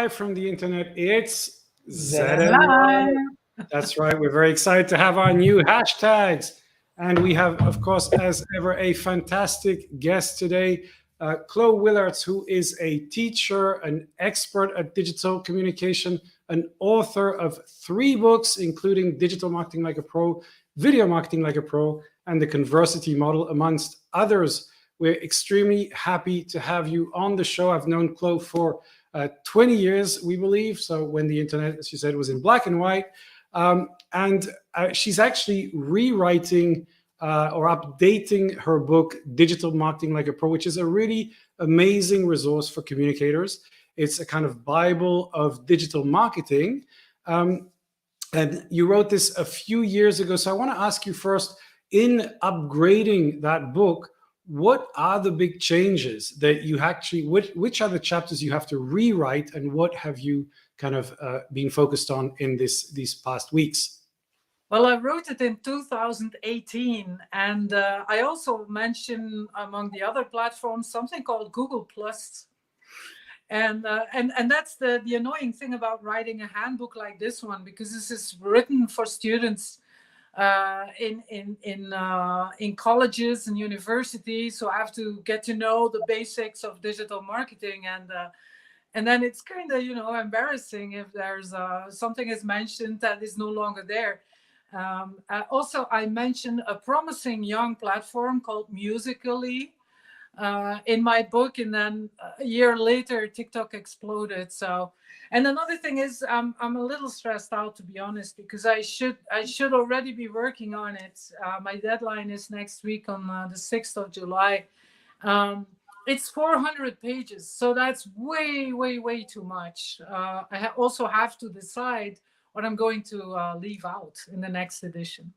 live from the internet. It's ZN ZN Live. Live. That's right. We're very excited to have our new hashtags. And we have, of course, as ever, a fantastic guest today, Clo Willaerts, who is a teacher, an expert at digital communication, an author of 3 books, including Digital Marketing Like a Pro, Video Marketing Like a Pro, and the Conversity Model, amongst others. We're extremely happy to have you on the show. I've known Clo for 20 years, we believe. So when the internet, as you said, was in black and white. And she's actually rewriting or updating her book, Digital Marketing Like a Pro, which is a really amazing resource for communicators. It's a kind of Bible of digital marketing. And you wrote this a few years ago. So I want to ask you first, in upgrading that book, what are the big changes that you actually, which are the chapters you have to rewrite, and what have you kind of been focused on in these past weeks? Well, I wrote it in 2018, and I also mentioned, among the other platforms, something called Google Plus. And that's the annoying thing about writing a handbook like this one, because this is written for students in colleges and universities, so I have to get to know the basics of digital marketing, and then it's kind of embarrassing if there's something is mentioned that is no longer there. Also, I mentioned a promising young platform called Musical.ly in my book, and then a year later TikTok exploded. So, and another thing is I'm a little stressed out, to be honest, because I should already be working on it. My deadline is next week on the 6th of July. It's 400 pages, so that's way too much. I also have to decide what I'm going to leave out in the next edition.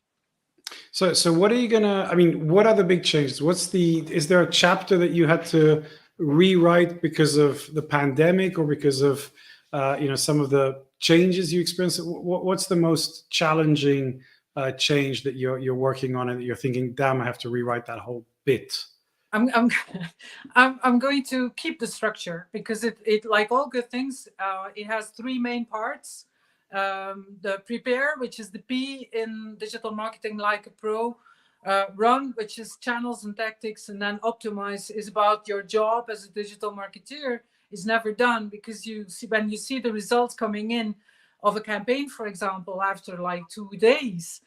So what are you gonna? I mean, what are the big changes? Is there a chapter that you had to rewrite because of the pandemic, or because of some of the changes you experienced? What's the most challenging change that you're working on, and that you're thinking, damn, I have to rewrite that whole bit? I'm going to keep the structure, because it like all good things, it has 3 main parts. The prepare, which is the P in Digital Marketing Like a Pro. Run, which is channels and tactics, and then optimize is about your job as a digital marketeer is never done, because when you see the results coming in of a campaign, for example, after like 2 days,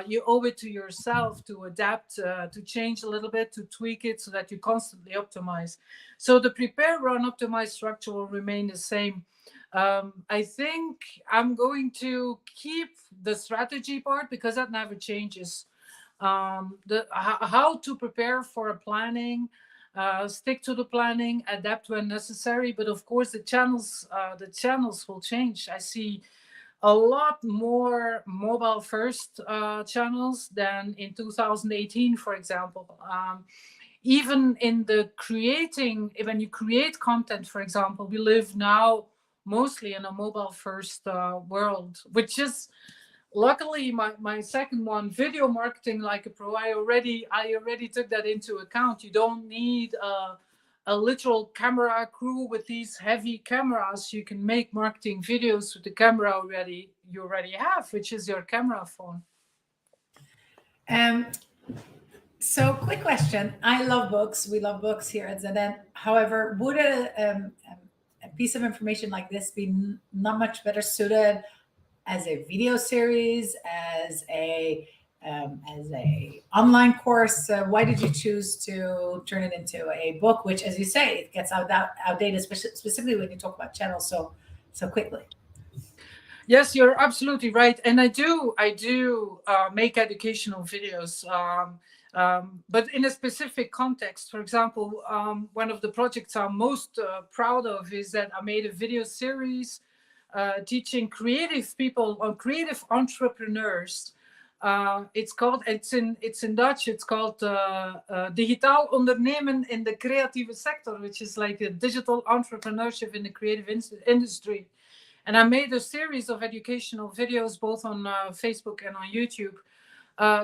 you owe it to yourself to adapt, to change a little bit, to tweak it, so that you constantly optimize. So the prepare, run, optimize structure will remain the same. I think I'm going to keep the strategy part, because that never changes. How to prepare for a planning, stick to the planning, adapt when necessary. But of course, the channels will change. I see a lot more mobile first channels than in 2018, for example. Even in the creating, when you create content, for example, we live now mostly in a mobile first world, which is luckily my second one, Video Marketing Like a Pro. I already took that into account. You don't need a literal camera crew with these heavy cameras. You can make marketing videos with the camera you already have, which is your camera phone. So quick question. I love books. We love books here at ZN. However, would a piece of information like this be not much better suited as a video series, as a online course? Why did you choose to turn it into a book, which, as you say, it gets outdated, specifically when you talk about channels so quickly? Yes, you're absolutely right, and I do make educational videos, but in a specific context. For example, one of the projects I'm most proud of is that I made a video series teaching creative people, or creative entrepreneurs. It's in Dutch. It's called digitaal ondernemen in de creatieve sector, which is like a digital entrepreneurship in the creative industry. And I made a series of educational videos, both on Facebook and on YouTube,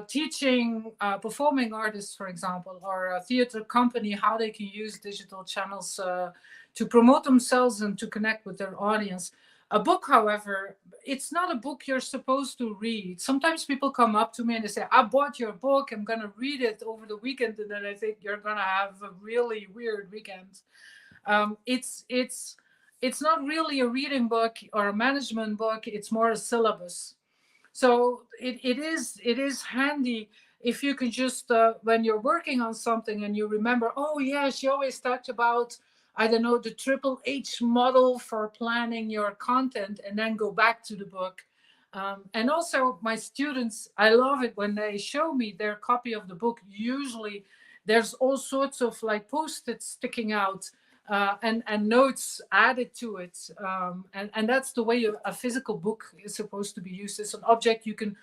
teaching performing artists, for example, or a theater company, how they can use digital channels to promote themselves and to connect with their audience. A book, however, it's not a book you're supposed to read. Sometimes people come up to me and they say, I bought your book, I'm going to read it over the weekend. And then I think you're going to have a really weird weekend. It's not really a reading book or a management book. It's more a syllabus. So it is handy if you can just when you're working on something and you remember, oh yeah, she always talked about, I don't know, the triple H model for planning your content, and then go back to the book. And also my students, I love it when they show me their copy of the book. Usually there's all sorts of like post-its sticking out, and notes added to it. And that's the way a physical book is supposed to be used. It's an object you can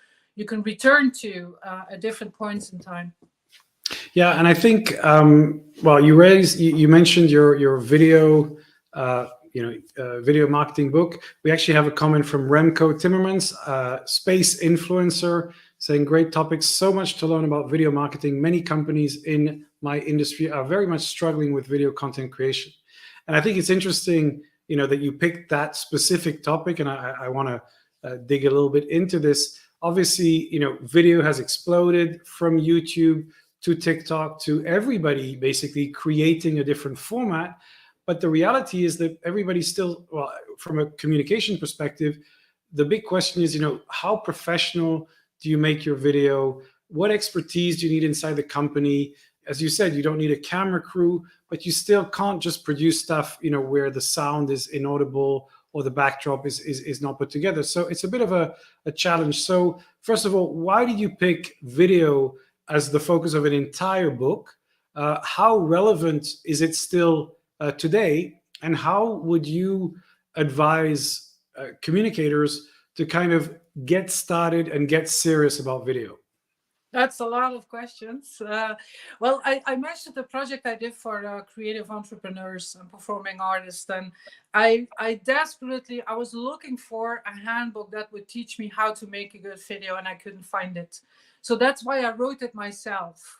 return to at different points in time. Yeah, and I think well, you mentioned your video video marketing book. We actually have a comment from Remco Timmermans, space influencer, saying great topics, so much to learn about video marketing. Many companies in my industry are very much struggling with video content creation. And I think it's interesting, that you picked that specific topic, and I want to dig a little bit into this. Obviously, video has exploded from YouTube to TikTok to everybody basically creating a different format. But the reality is that everybody's still, well, from a communication perspective, the big question is, how professional do you make your video? What expertise do you need inside the company? As you said, you don't need a camera crew, but you still can't just produce stuff, where the sound is inaudible or the backdrop is not put together. So it's a bit of a challenge. So first of all, why did you pick video as the focus of an entire book? How relevant is it still today? And how would you advise communicators to kind of get started and get serious about video? That's a lot of questions. Well, I mentioned the project I did for creative entrepreneurs and performing artists, and I was looking for a handbook that would teach me how to make a good video, and I couldn't find it. So that's why I wrote it myself.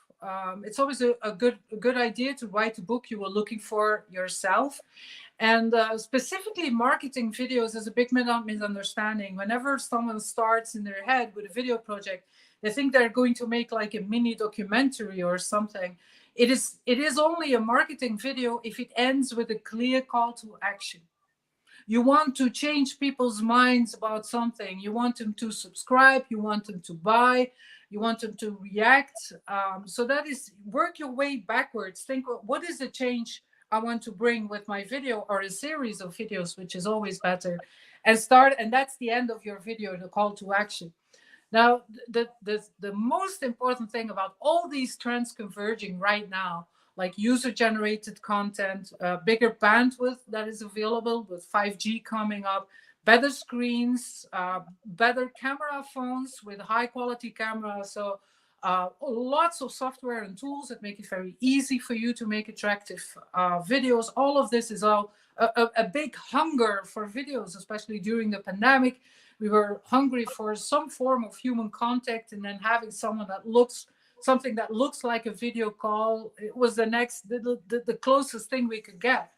It's always a good idea to write a book you were looking for yourself. And specifically marketing videos is a big misunderstanding. Whenever someone starts in their head with a video project, they think they're going to make like a mini documentary or something. It is only a marketing video if it ends with a clear call to action. You want to change people's minds about something. You want them to subscribe. You want them to buy. You want them to react. So that is, work your way backwards. Think, what is the change I want to bring with my video or a series of videos, which is always better, and that's the end of your video, the call to action. Now, the most important thing about all these trends converging right now, like user-generated content, bigger bandwidth that is available with 5G coming up, better screens, better camera phones with high-quality cameras. So lots of software and tools that make it very easy for you to make attractive videos. All of this is all a big hunger for videos, especially during the pandemic. We were hungry for some form of human contact, and then having something that looks like a video call, it was the closest thing we could get.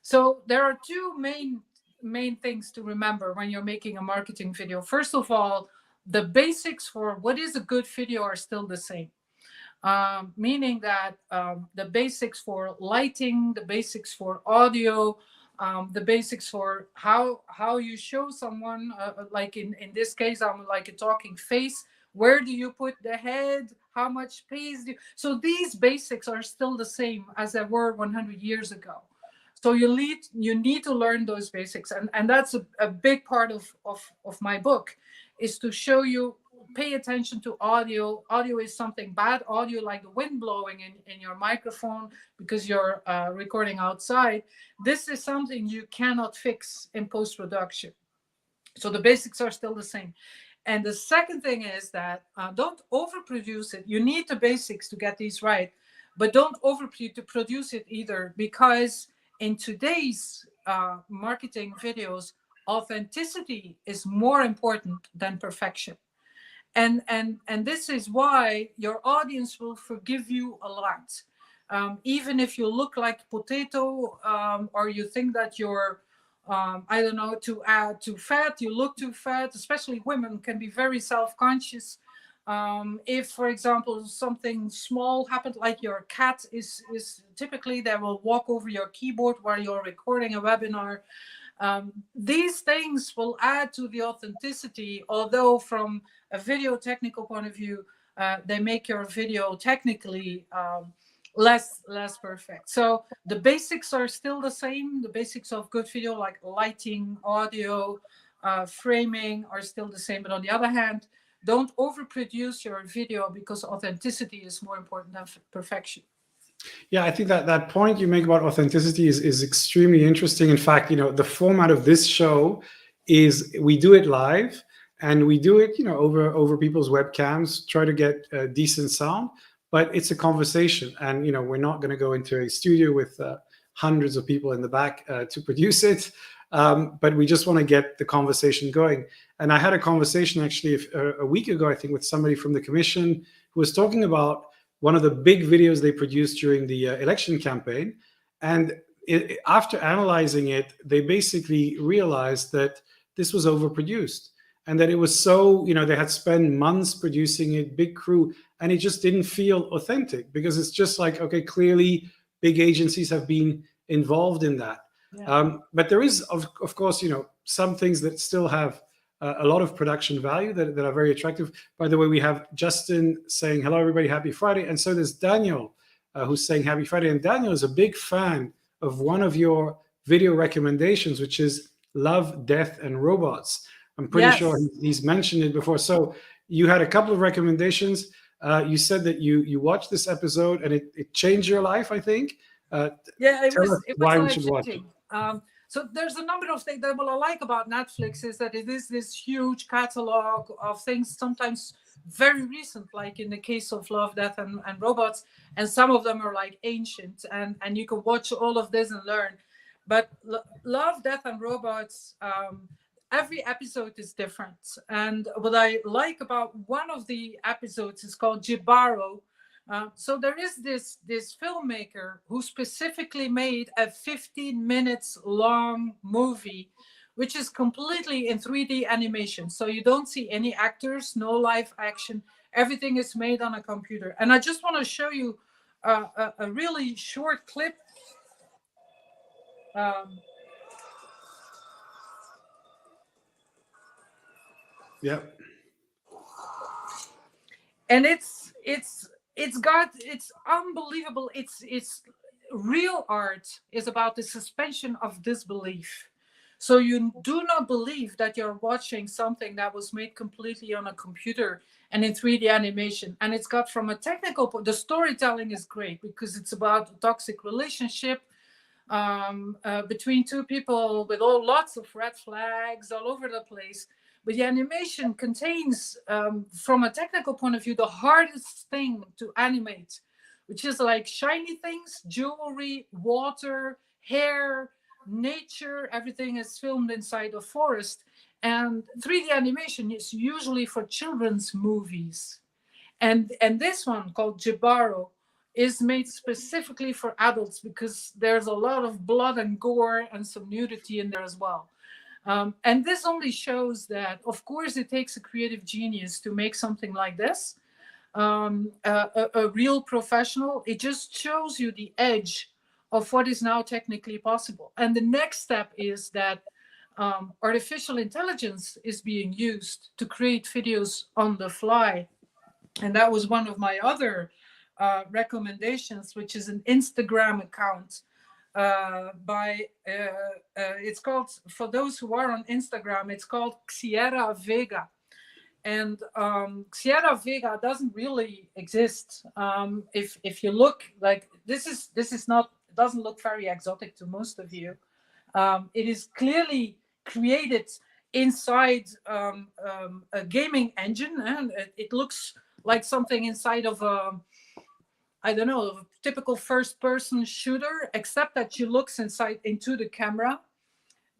So there are two main things to remember when you're making a marketing video. First of all, the basics for what is a good video are still the same. Meaning that the basics for lighting, the basics for audio, the basics for how you show someone, like in this case, I'm like a talking face. Where do you put the head? How much space do you... So these basics are still the same as they were 100 years ago. So you need to learn those basics. And that's a big part of my book, is to show you, pay attention to audio. Audio is something bad. Audio, like the wind blowing in your microphone because you're recording outside. This is something you cannot fix in post-production. So the basics are still the same. And the second thing is that don't overproduce it. You need the basics to get these right, but don't overproduce it either, because in today's marketing videos, authenticity is more important than perfection. And this is why your audience will forgive you a lot. Even if you look like potato, or you think that you're, I don't know, too fat, you look too fat, especially women can be very self-conscious. If, for example, something small happened, like your cat is typically, they will walk over your keyboard while you're recording a webinar. These things will add to the authenticity, although from a video technical point of view, they make your video technically less perfect. So the basics are still the same. The basics of good video, like lighting, audio, framing, are still the same. But on the other hand, don't overproduce your video, because authenticity is more important than perfection. Yeah, I think that point you make about authenticity is extremely interesting. In fact, the format of this show is we do it live, and we do it, over people's webcams, try to get decent sound, but it's a conversation, and we're not going to go into a studio with hundreds of people in the back to produce it, but we just want to get the conversation going. And I had a conversation actually a week ago, I think, with somebody from the commission who was talking about one of the big videos they produced during the election campaign. And after analyzing it, they basically realized that this was overproduced, and that it was so, they had spent months producing it, big crew, and it just didn't feel authentic, because it's just like, okay, clearly big agencies have been involved in that. Yeah. But there is, of course, some things that still have a lot of production value that are very attractive. By the way, we have Justin saying, hello, everybody, happy Friday. And so there's Daniel, who's saying happy Friday. And Daniel is a big fan of one of your video recommendations, which is Love, Death, and Robots. I'm pretty sure he's mentioned it before. So you had a couple of recommendations. You said that you watched this episode and it changed your life, I think. It was why we should watch it. So there's a number of things that what I like about Netflix is that it is this huge catalog of things, sometimes very recent, like in the case of Love, Death, and Robots, and some of them are like ancient, and you can watch all of this and learn. But Love, Death, and Robots, every episode is different. And what I like about one of the episodes is called Jibaro. So there is this filmmaker who specifically made a 15 minutes long movie, which is completely in 3D animation. So you don't see any actors, no live action. Everything is made on a computer. And I just want to show you a really short clip. Yep. And it's unbelievable. It's real art is about the suspension of disbelief. So you do not believe that you're watching something that was made completely on a computer and in 3D animation. And it's got, from a technical point, the storytelling is great because it's about a toxic relationship between two people with lots of red flags all over the place. But the animation contains, from a technical point of view, the hardest thing to animate, which is like shiny things, jewelry, water, hair, nature. Everything is filmed inside a forest. And 3D animation is usually for children's movies. And this one, called Jibaro, is made specifically for adults because there's a lot of blood and gore and some nudity in there as well. And this only shows that, of course, it takes a creative genius to make something like this, a real professional. It just shows you the edge of what is now technically possible. And the next step is that artificial intelligence is being used to create videos on the fly. And that was one of my other recommendations, which is an Instagram account it's called, for those who are on Instagram, it's called Sierra Vega. And Sierra Vega doesn't really exist. If you look, like, this is not, it doesn't look very exotic to most of you. It is clearly created inside a gaming engine, and it looks like something inside of I don't know, a typical first-person shooter, except that she looks into the camera.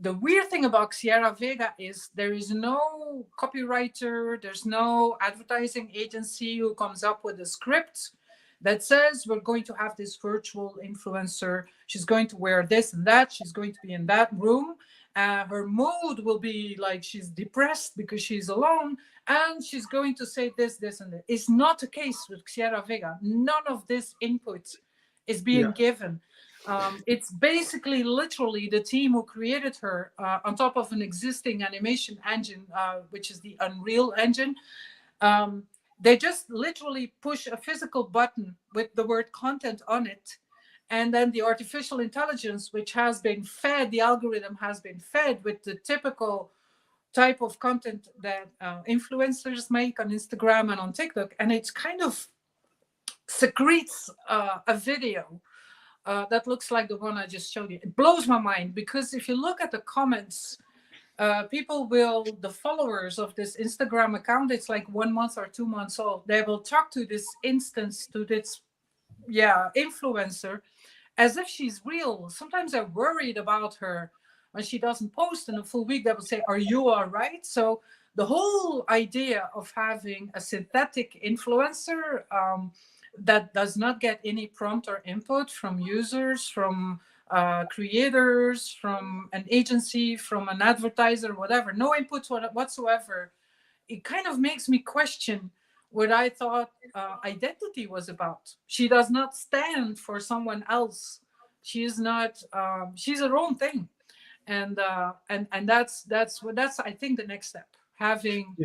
The weird thing about Sierra Vega is there is no copywriter, there's no advertising agency who comes up with a script. that says we're going to have this virtual influencer. She's going to wear this and that. She's going to be in that room. Her mood will be like she's depressed because she's alone, and she's going to say this, this, and that. It's not the case with Sierra Vega. None of this input is being given. It's basically literally the team who created her on top of an existing animation engine, which is the Unreal Engine. They just literally push a physical button with the word content on it. And then the artificial intelligence, which has been fed, the algorithm has been fed with the typical type of content that influencers make on Instagram and on TikTok. And it's kind of secretes a video that looks like the one I just showed you. It blows my mind, because if you look at the comments, people will, the followers of this Instagram account, it's like 1 month or 2 months old. They will talk to this instance, to this influencer, as if she's real. Sometimes they're worried about her when she doesn't post in a full week. They will say, "Are you all right?" So the whole idea of having a synthetic influencer that does not get any prompt or input from users, from creators, from an agency, from an advertiser, whatever, no input whatsoever, it kind of makes me question what I thought identity was about. She does not stand for someone else. She is not. She's her own thing, and that's I think the next step, having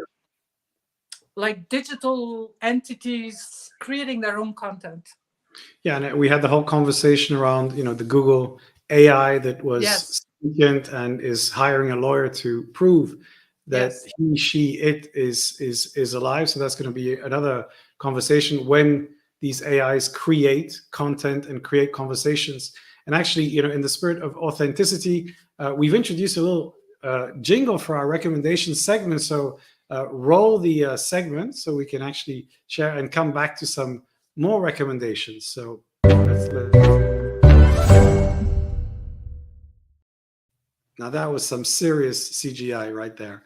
like digital entities creating their own content. Yeah, and we had the whole conversation around, the Google AI that was sentient and is hiring a lawyer to prove that he, she, it is alive. So that's going to be another conversation when these AIs create content and create conversations. And actually, in the spirit of authenticity, we've introduced a little jingle for our recommendation segment. So roll the segment so we can actually share and come back to some more recommendations. So now that was some serious CGI right there.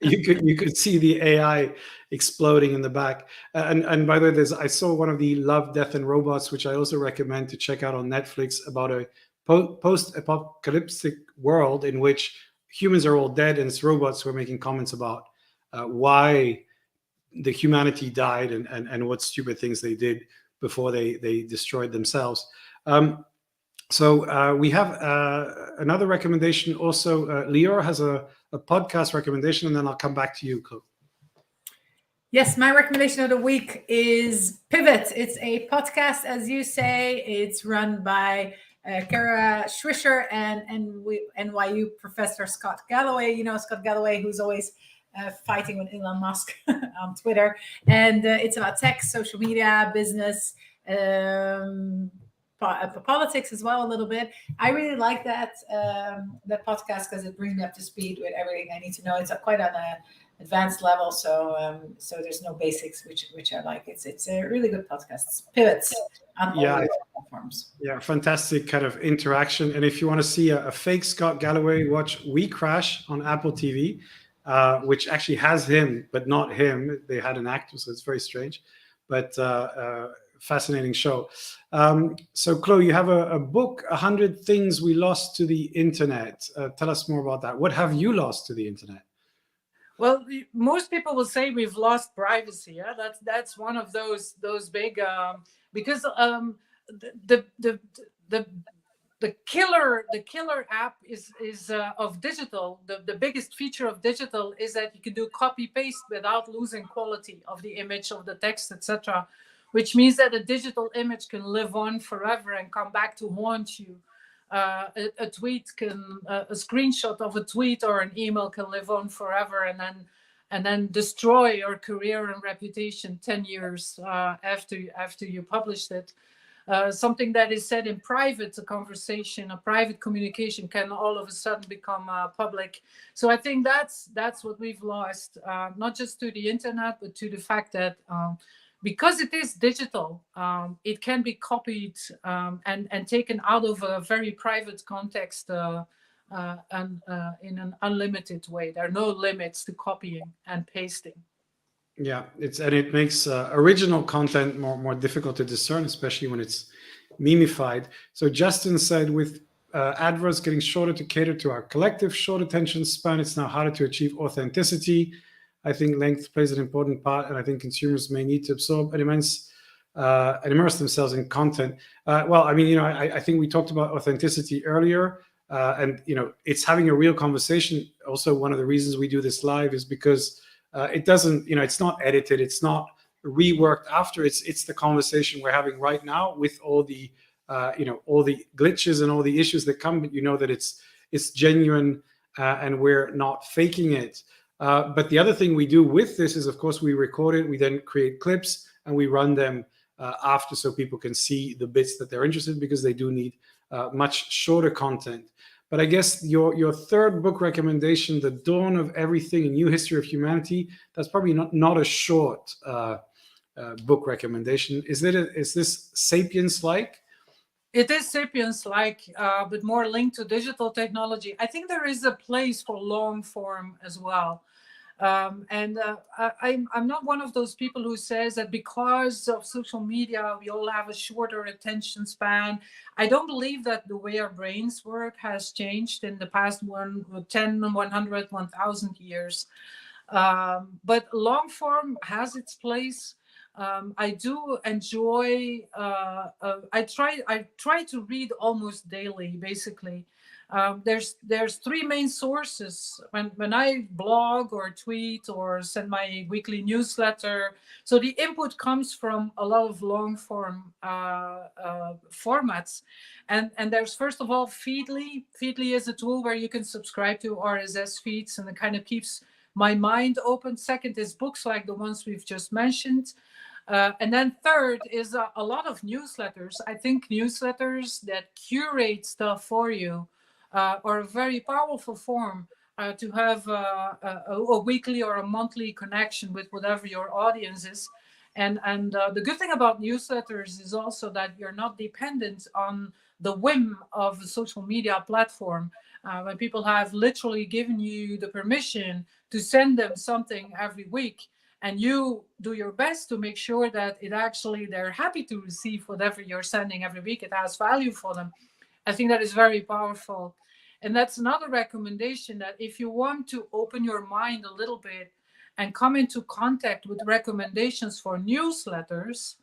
You could see the AI exploding in the back. And by the way, I saw one of the Love, Death, and Robots, which I also recommend to check out on Netflix, about a post-apocalyptic world in which humans are all dead and it's robots who are making comments about why the humanity died and what stupid things they did before they destroyed themselves. So we have another recommendation also. Lior has a podcast recommendation, and then I'll come back to you, Clo. Yes, my recommendation of the week is Pivot. It's a podcast, as you say. It's run by Kara Swisher and NYU professor Scott Galloway. Scott Galloway, who's always fighting with Elon Musk on Twitter. And it's about tech, social media, business, politics as well a little bit. I really like that podcast because it brings me up to speed with everything I need to know. It's quite on an advanced level, so there's no basics, which I like. It's a really good podcast. It's Pivots on all platforms. Yeah, fantastic kind of interaction. And if you want to see a fake Scott Galloway, watch We Crash on Apple TV, which actually has him, but not him. They had an actor, so it's very strange. But fascinating show. So, Clo, you have a book, 100 Things We Lost to the Internet. Tell us more about that. What have you lost to the Internet? Well, most people will say we've lost privacy. Yeah, that's one of those big because the killer app is of digital. The biggest feature of digital is that you can do copy paste without losing quality of the image, of the text, etc. Which means that a digital image can live on forever and come back to haunt you. A tweet can, a screenshot of a tweet or an email can live on forever and then destroy your career and reputation 10 years after you published it. Something that is said in private, a conversation, a private communication can all of a sudden become public. So I think that's what we've lost, not just to the internet, but to the fact that because it is digital, it can be copied and taken out of a very private context and in an unlimited way. There are no limits to copying and pasting. Yeah, it makes original content more difficult to discern, especially when it's memified. So Justin said, with adverts getting shorter to cater to our collective short attention span, it's now harder to achieve authenticity. I think length plays an important part, and I think consumers may need to absorb and immerse themselves in content. Well, I mean, I think we talked about authenticity earlier, and it's having a real conversation. Also, one of the reasons we do this live is because it doesn't, it's not edited, it's not reworked after. It's the conversation we're having right now with all the all the glitches and all the issues that come, but that it's genuine, and we're not faking it. But the other thing we do with this is, of course, we record it, we then create clips, and we run them after, so people can see the bits that they're interested in, because they do need much shorter content. But I guess your third book recommendation, The Dawn of Everything, A New History of Humanity, that's probably not a short book recommendation. Is this Sapiens-like? It is Sapiens-like, but more linked to digital technology. I think there is a place for long form as well. I'm not one of those people who says that because of social media, we all have a shorter attention span. I don't believe that the way our brains work has changed in the past 10, 100, 1,000 years. But long form has its place. I do enjoy, I try to read almost daily, basically. There's three main sources when I blog or tweet or send my weekly newsletter. So the input comes from a lot of long form formats. And there's, first of all, Feedly. Feedly is a tool where you can subscribe to RSS feeds, and it kind of keeps my mind open. Second is books like the ones we've just mentioned. And then third is a lot of newsletters. I think newsletters that curate stuff for you are a very powerful form to have a weekly or a monthly connection with whatever your audience is. And the good thing about newsletters is also that you're not dependent on the whim of a social media platform. When people have literally given you the permission to send them something every week, and you do your best to make sure that they're happy to receive whatever you're sending every week, it has value for them. I think that is very powerful. And that's another recommendation, that if you want to open your mind a little bit and come into contact with recommendations for newsletters,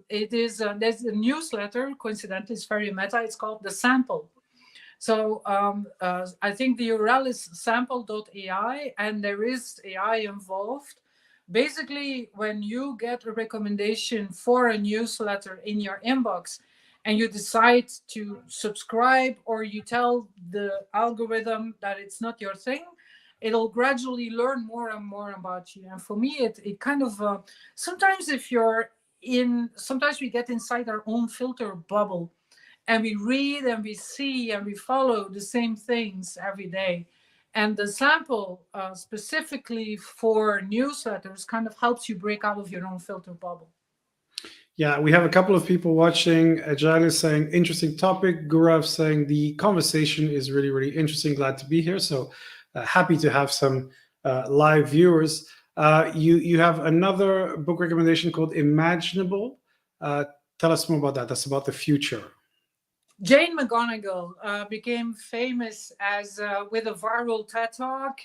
there's a newsletter, coincidentally, it's very meta, it's called The Sample. So I think the URL is sample.ai, and there is AI involved. Basically, when you get a recommendation for a newsletter in your inbox and you decide to subscribe, or you tell the algorithm that it's not your thing, it'll gradually learn more and more about you. And for me, it kind of, sometimes sometimes we get inside our own filter bubble, and we read and we see and we follow the same things every day. And the sample, specifically for newsletters, kind of helps you break out of your own filter bubble. Yeah, we have a couple of people watching. Agile is saying, interesting topic. Gurav saying, the conversation is really, really interesting. Glad to be here. So happy to have some live viewers. You have another book recommendation called Imaginable. Tell us more about that. That's about the future. Jane McGonigal became famous with a viral TED Talk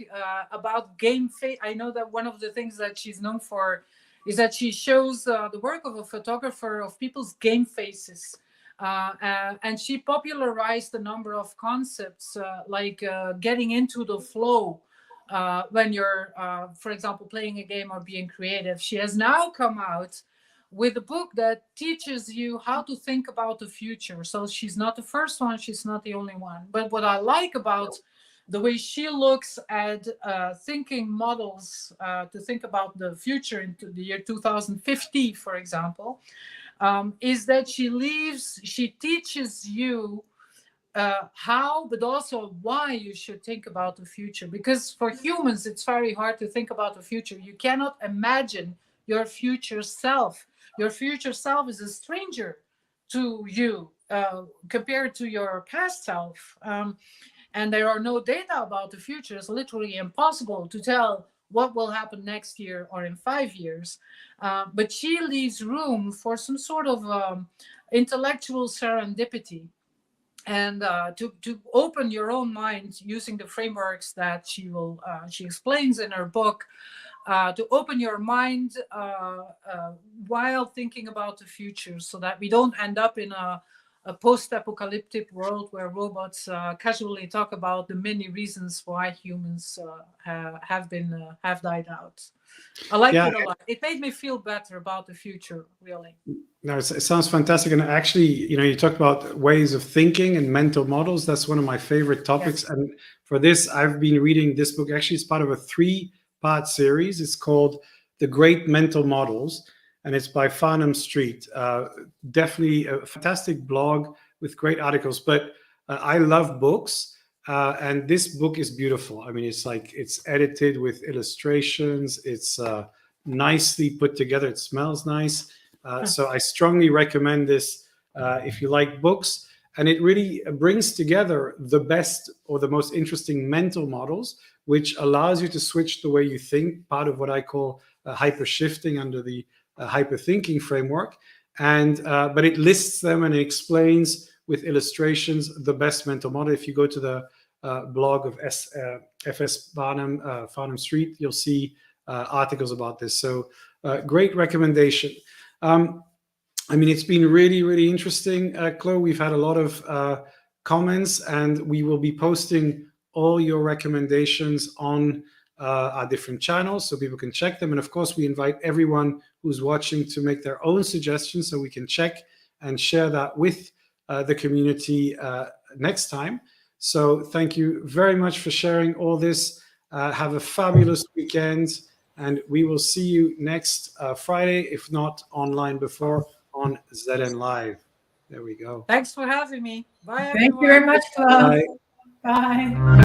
about game face. I know that one of the things that she's known for is that she shows the work of a photographer of people's game faces. And she popularized a number of concepts like getting into the flow when you're, for example, playing a game or being creative. She has now come out with a book that teaches you how to think about the future. So she's not the first one, she's not the only one. But what I like about the way she looks at thinking models to think about the future into the year 2050, for example, is that she teaches you how, but also why you should think about the future. Because for humans, it's very hard to think about the future. You cannot imagine your future self. Your future self is a stranger to you compared to your past self. And there are no data about the future. It's literally impossible to tell what will happen next year or in 5 years. But she leaves room for some sort of intellectual serendipity, and to open your own mind using the frameworks that she explains in her book, to open your mind while thinking about the future, so that we don't end up in a post-apocalyptic world where robots casually talk about the many reasons why humans have died out. I liked it a lot. It made me feel better about the future, really. No, it sounds fantastic. And actually, you talked about ways of thinking and mental models. That's one of my favorite topics. Yes. And for this, I've been reading this book. Actually, it's part of a 3-part series. It's called The Great Mental Models, and it's by Farnham Street. Definitely a fantastic blog with great articles. But I love books, and this book is beautiful. I mean, it's edited with illustrations. It's nicely put together. It smells nice. So I strongly recommend this if you like books. And it really brings together the best or the most interesting mental models, which allows you to switch the way you think, part of what I call hyper shifting under the hyper thinking framework. And but it lists them and it explains with illustrations the best mental model. If you go to the blog of FS Farnham Street, you'll see articles about this. So great recommendation. I mean, it's been really, really interesting, Clo. We've had a lot of comments, and we will be posting all your recommendations on our different channels so people can check them. And of course, we invite everyone who's watching to make their own suggestions so we can check and share that with the community next time. So thank you very much for sharing all this. Have a fabulous weekend. And we will see you next Friday, if not online before, on ZN Live. There we go. Thanks for having me. Bye, everyone. Thank you very much, Clo. Bye. Bye.